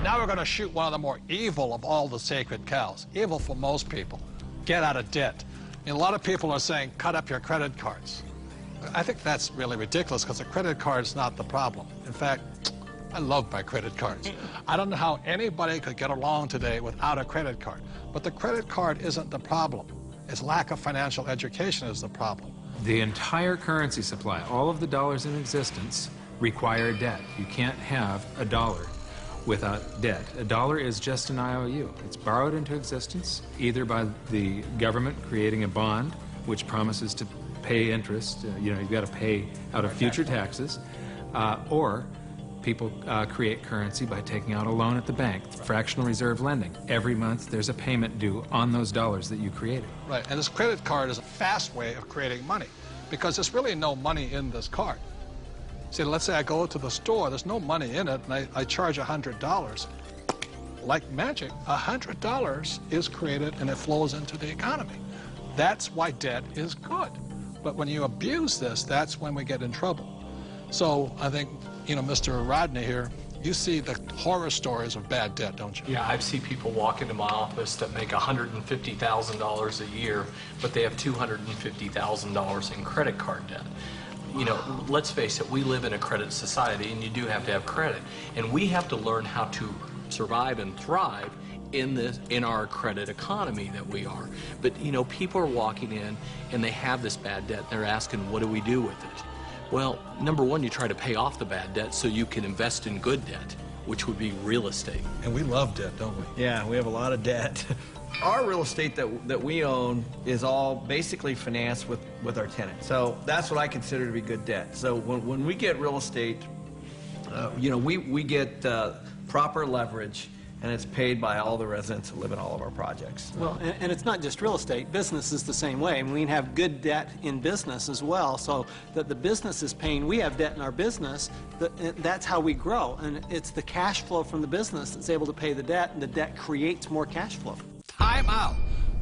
Now we're going to shoot one of the more evil of all the sacred cows. Evil for most people. Get out of debt. And a lot of people are saying, cut up your credit cards. I think that's really ridiculous because a credit card is not the problem. In fact, I love my credit cards. I don't know how anybody could get along today without a credit card. But the credit card isn't the problem. Its lack of financial education is the problem. The entire currency supply, all of the dollars in existence, require debt. You can't have a dollar without debt. A dollar is just an IOU. It's borrowed into existence either by the government creating a bond which promises to pay interest, you've got to pay out of future taxes, or people create currency by taking out a loan at the bank, fractional reserve lending. Every month there's a payment due on those dollars that you created. Right, and this credit card is a fast way of creating money because there's really no money in this card. See, let's say I go to the store, there's no money in it, and I charge $100. Like magic, $100 is created and it flows into the economy. That's why debt is good. But when you abuse this, that's when we get in trouble. So I think, Mr. Rodney here, you see the horror stories of bad debt, don't you? Yeah, I've seen people walk into my office that make $150,000 a year, but they have $250,000 in credit card debt. Let's face it, we live in a credit society, and you do have to have credit. And we have to learn how to survive and thrive in our credit economy that we are. But, people are walking in, and they have this bad debt. They're asking, what do we do with it? Well, number one, you try to pay off the bad debt so you can invest in good debt, which would be real estate. And we love debt, don't we? Yeah, we have a lot of debt. Our real estate that we own is all basically financed with our tenants. So that's what I consider to be good debt. So when we get real estate, we get proper leverage, and it's paid by all the residents that live in all of our projects. Well, and it's not just real estate. Business is the same way. I mean, we can have good debt in business as well, so that the business is paying. We have debt in our business. That's how we grow, and it's the cash flow from the business that's able to pay the debt, and the debt creates more cash flow. Time out.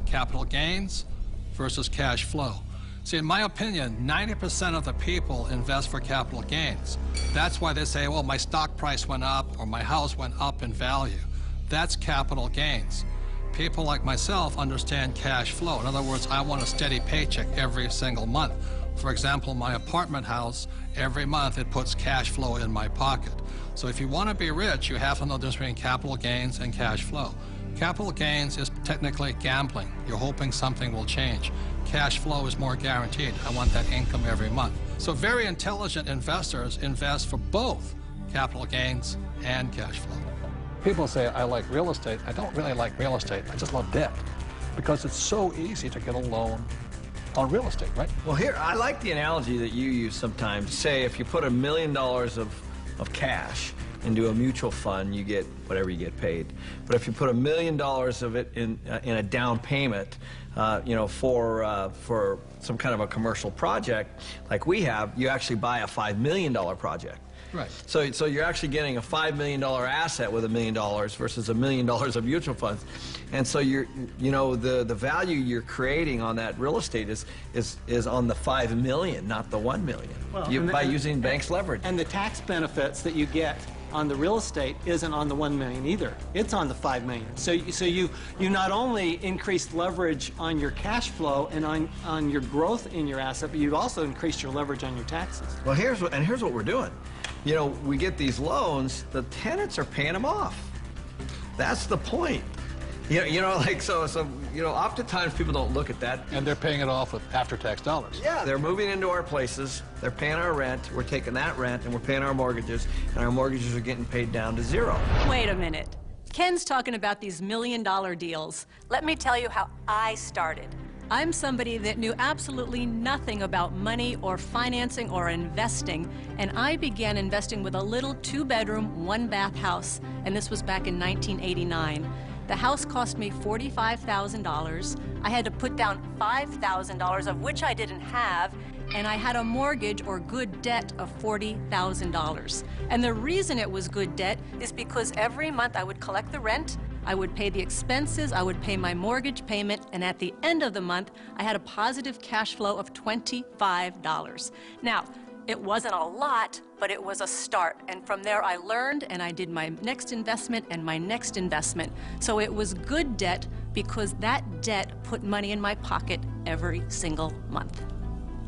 Capital gains versus cash flow. See, in my opinion, 90% of the people invest for capital gains. That's why they say, well, my stock price went up or my house went up in value. That's capital gains. People like myself understand cash flow. In other words, I want a steady paycheck every single month. For example, my apartment house, every month it puts cash flow in my pocket. So if you want to be rich, you have to know the difference between capital gains and cash flow. Capital gains is technically gambling. You're hoping something will change. Cash flow is more guaranteed. I want that income every month. So very intelligent investors invest for both capital gains and cash flow. People say, I like real estate. I don't really like real estate. I just love debt because it's so easy to get a loan on real estate, right? Well, here, I like the analogy that you use sometimes. Say if you put $1 million of cash into a mutual fund, you get whatever you get paid. But if you put $1 million of it in a down payment, for some kind of a commercial project like we have, you actually buy a $5 million project. Right. So you're actually getting a $5 million asset with $1 million versus $1 million of mutual funds, and so the value you're creating on that real estate is on the $5 million, not the $1 million. Well, by using banks' leverage. And the tax benefits that you get on the real estate isn't on the $1 million either. It's on the $5 million. So you not only increased leverage on your cash flow and on your growth in your asset, but you've also increased your leverage on your taxes. Well, here's what we're doing. We get these loans, the tenants are paying them off. That's the point. Oftentimes people don't look at that. And they're paying it off with after-tax dollars. Yeah, they're moving into our places, they're paying our rent, we're taking that rent, and we're paying our mortgages, and our mortgages are getting paid down to zero. Wait a minute. Ken's talking about these $1 million deals. Let me tell you how I started. I'm somebody that knew absolutely nothing about money or financing or investing, and I began investing with a little 2-bedroom, 1-bath house, and this was back in 1989. The house cost me $45,000. I had to put down $5,000, of which I didn't have, and I had a mortgage or good debt of $40,000. And the reason it was good debt is because every month I would collect the rent, I would pay the expenses, I would pay my mortgage payment, and at the end of the month, I had a positive cash flow of $25. Now, It wasn't a lot, but it was a start. And from there I learned, and I did my next investment and my next investment. So it was good debt because that debt put money in my pocket every single month.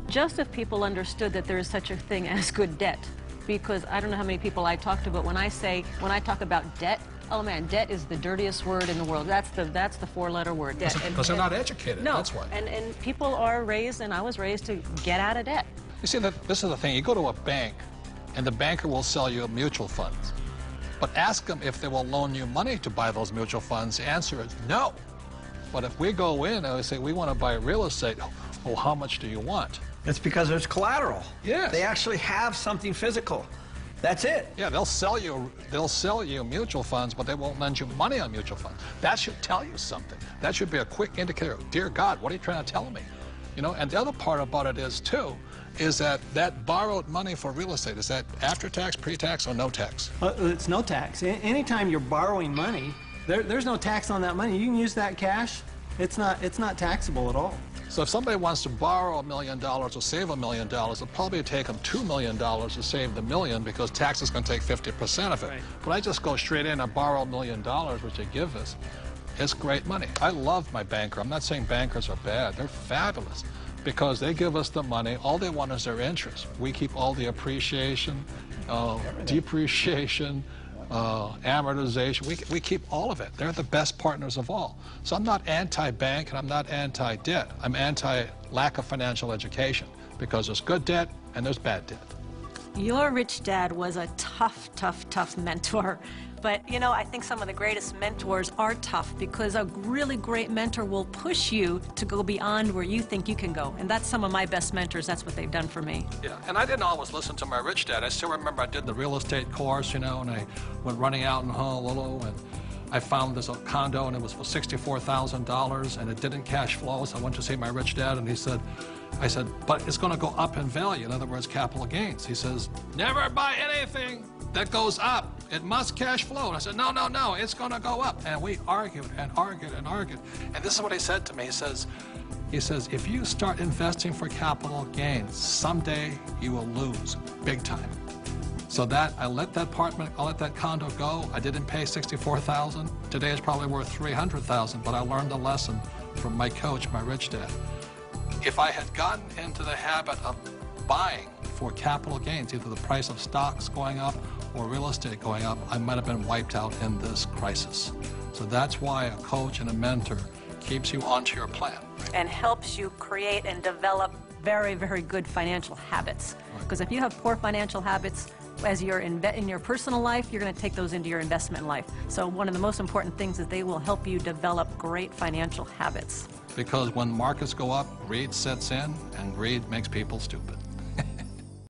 Just if people understood that there is such a thing as good debt, because I don't know how many people I talk to, but when I talk about debt, oh man, debt is the dirtiest word in the world. That's the four-letter word, debt. Because they're not educated, no, that's why. And people are raised, and I was raised to get out of debt. You see, this is the thing. You go to a bank, and the banker will sell you mutual funds. But ask them if they will loan you money to buy those mutual funds. The answer is no. But if we go in and we say, we want to buy real estate, oh, how much do you want? It's because there's collateral. Yes. They actually have something physical. That's it. Yeah, they'll sell you mutual funds, but they won't lend you money on mutual funds. That should tell you something. That should be a quick indicator. Dear God, what are you trying to tell me? You know, and the other part about it is, too, is that borrowed money for real estate, is that after tax, pre-tax, or no tax? It's no tax. Anytime you're borrowing money, there's no tax on that money. You can use that cash. It's not taxable at all. So if somebody wants to borrow $1 million or save $1 million, it'll probably take them $2 million to save the million because tax is going to take 50% of it. Right. But I just go straight in and borrow $1 million, which they give us. It's great money. I love my banker. I'm not saying bankers are bad. They're fabulous because they give us the money. All they want is their interest. We keep all the appreciation, depreciation, amortization. We keep all of it. They're the best partners of all. So I'm not anti-bank and I'm not anti-debt. I'm anti-lack of financial education because there's good debt and there's bad debt. Your rich dad was a tough, tough, tough mentor. But, you know, I think some of the greatest mentors are tough because a really great mentor will push you to go beyond where you think you can go. And that's some of my best mentors. That's what they've done for me. Yeah, and I didn't always listen to my rich dad. I still remember I did the real estate course, you know, and I went running out in Honolulu, and I found this condo, and it was for $64,000, and it didn't cash flow. So I went to see my rich dad, and I said, but it's going to go up in value. In other words, capital gains. He says, never buy anything that goes up. It must cash flow. And I said, no, no, no, it's going to go up. And we argued and argued and argued. And this is what he said to me. He says, if you start investing for capital gains, someday you will lose big time. So I let that condo go. I didn't pay $64,000. Today it's probably worth $300,000, but I learned a lesson from my coach, my rich dad. If I had gotten into the habit of buying for capital gains, either the price of stocks going up or real estate going up, I might have been wiped out in this crisis. So that's why a coach and a mentor keeps you onto your plan. And helps you create and develop very, very good financial habits. Because if you have poor financial habits as you're in your personal life, you're going to take those into your investment life. So one of the most important things is they will help you develop great financial habits. Because when markets go up, greed sets in, and greed makes people stupid.